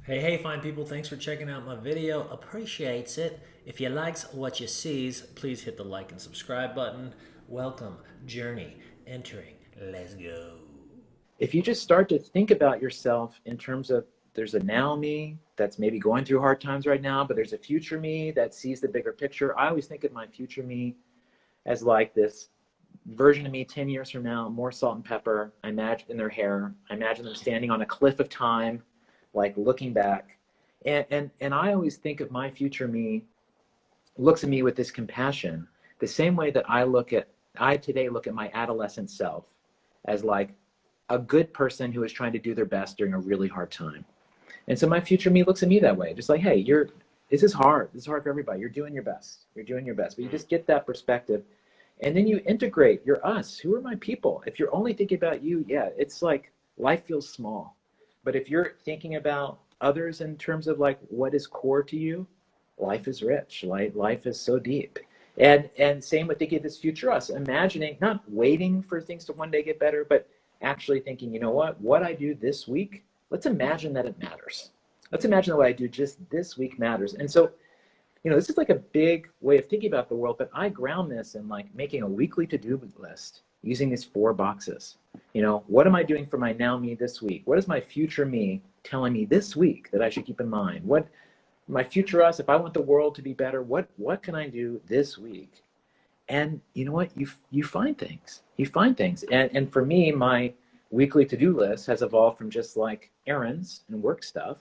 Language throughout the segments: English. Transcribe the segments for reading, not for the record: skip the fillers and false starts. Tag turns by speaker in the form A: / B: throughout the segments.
A: Hey, fine people, thanks for checking out my video. Appreciates it. If you likes what you sees, please hit the like and subscribe button. Welcome, journey, entering. Let's go.
B: If you just start to think about yourself in terms of there's a now me that's maybe going through hard times right now, but there's a future me that sees the bigger picture. I always think of my future me as like this version of me 10 years from now, more salt and pepper. I imagine in their hair. I imagine them standing on a cliff of time, like looking back. And I always think of my future me looks at me with this compassion, the same way that I today look at my adolescent self as like a good person who is trying to do their best during a really hard time. And so my future me looks at me that way, just like, hey, this is hard. This is hard for everybody. You're doing your best. You're doing your best. But you just get that perspective. And then you integrate your us. Who are my people? If you're only thinking about you, yeah, it's like life feels small. But if you're thinking about others in terms of like what is core to you, life is rich. Life is so deep. And same with thinking of this future us, imagining, not waiting for things to one day get better, but actually thinking, you know what I do this week, let's imagine that it matters. Let's imagine that what I do just this week matters. And so, this is like a big way of thinking about the world, but I ground this in like making a weekly to-do list using these 4 boxes. What am I doing for my now me this week? What is my future me telling me this week that I should keep in mind? What my future us, if I want the world to be better, what can I do this week? And you know what? You find things. You find things. And for me, my weekly to-do list has evolved from just like errands and work stuff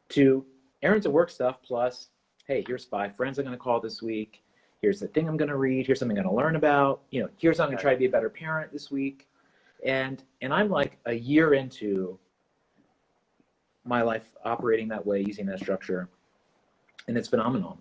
B: to errands and work stuff plus, hey, here's 5 friends I'm going to call this week. Here's the thing I'm going to read. Here's something I'm going to learn about. Here's how I'm going to try to be a better parent this week. And I'm like a year into my life operating that way, using that structure, and it's phenomenal.